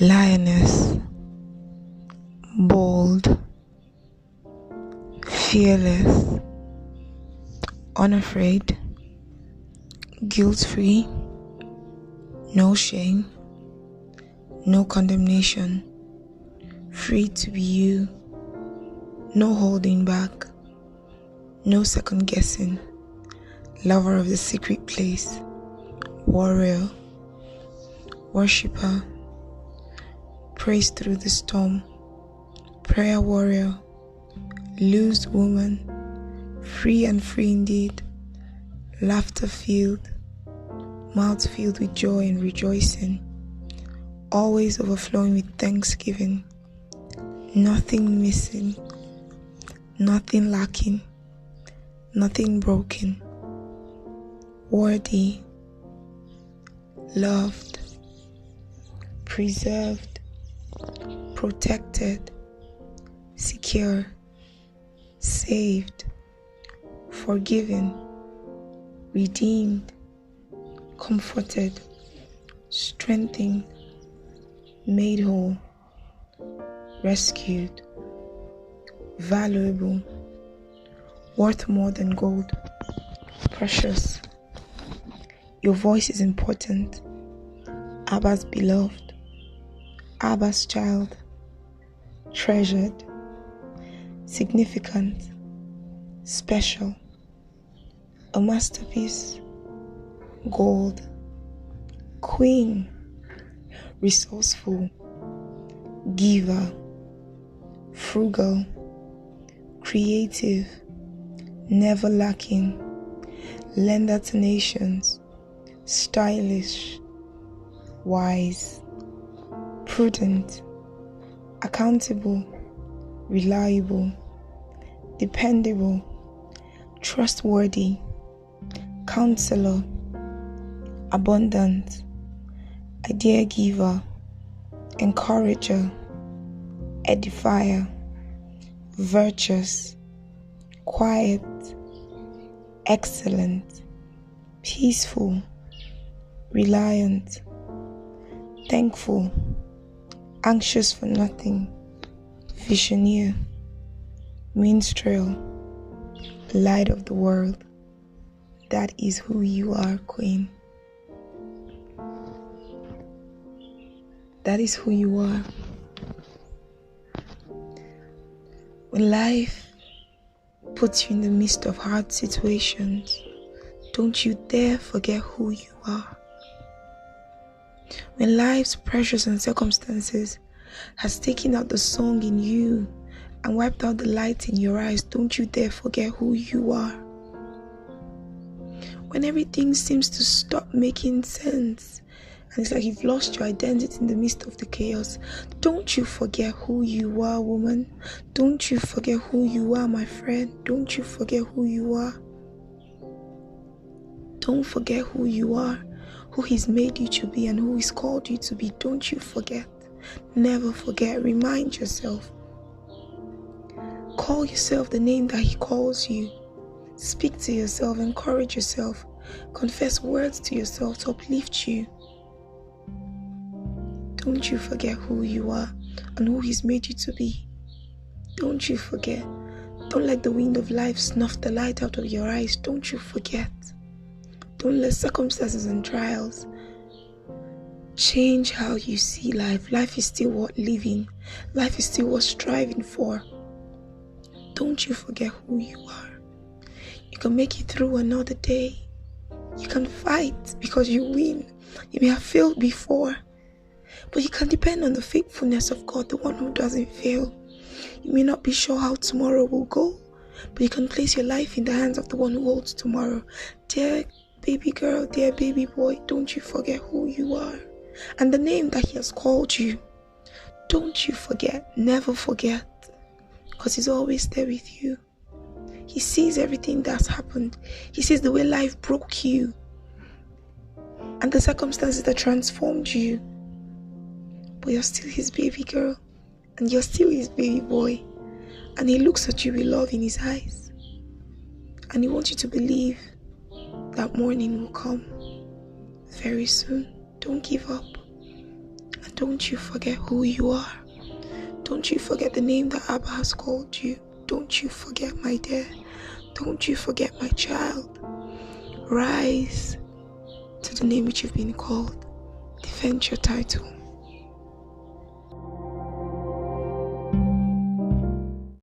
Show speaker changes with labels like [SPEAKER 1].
[SPEAKER 1] lioness, bold, fearless, unafraid, guilt-free, no shame, no condemnation, free to be you, no holding back, no second guessing, lover of the secret place, warrior, worshipper, praise through the storm, prayer warrior, loosed woman, free and free indeed, laughter filled, mouth filled with joy and rejoicing, always overflowing with thanksgiving, nothing missing, nothing lacking, nothing broken, worthy, loved, preserved, protected, secure, saved, forgiven, redeemed, comforted, strengthened, made whole, rescued, valuable, worth more than gold, precious. Your voice is important. Abba's beloved, Abba's child, treasured, significant, special, a masterpiece, gold, queen, resourceful, giver, frugal, creative, never lacking, lender to nations, stylish, wise, prudent, accountable, reliable, dependable, trustworthy, counselor, abundant, idea giver, encourager, edifier, virtuous, quiet, excellent, peaceful, reliant, thankful, anxious for nothing, visioneer, minstrel, light of the world. That is who you are, Queen. That is who you are. When life puts you in the midst of hard situations, don't you dare forget who you are. When life's pressures and circumstances has taken out the song in you and wiped out the light in your eyes, don't you dare forget who you are. When everything seems to stop making sense and it's like you've lost your identity in the midst of the chaos, don't you forget who you are, woman. Don't you forget who you are, my friend. Don't you forget who you are. Don't forget who you are, who He's made you to be and who He's called you to be. Don't you forget. Never forget. Remind yourself. Call yourself the name that He calls you. Speak to yourself, encourage yourself, confess words to yourself to uplift you. Don't you forget who you are and who He's made you to be. Don't you forget. Don't let the wind of life snuff the light out of your eyes. Don't you forget. Don't let circumstances and trials change how you see life. Life is still worth living. Life is still worth striving for. Don't you forget who you are. You can make it through another day. You can fight because you win. You may have failed before, but you can depend on the faithfulness of God, the one who doesn't fail. You may not be sure how tomorrow will go, but you can place your life in the hands of the one who holds tomorrow. Dear baby girl, dear baby boy, don't you forget who you are and the name that He has called you. Don't you forget. Never forget, because He's always there with you. He sees everything that's happened. He sees the way life broke you and the circumstances that transformed you. But you're still His baby girl and you're still His baby boy. And He looks at you with love in His eyes. And He wants you to believe that morning will come very soon. Don't give up. And don't you forget who you are. Don't you forget the name that Abba has called you. Don't you forget, my dear. Don't you forget, my child. Rise to the name which you've been called. Defend your title.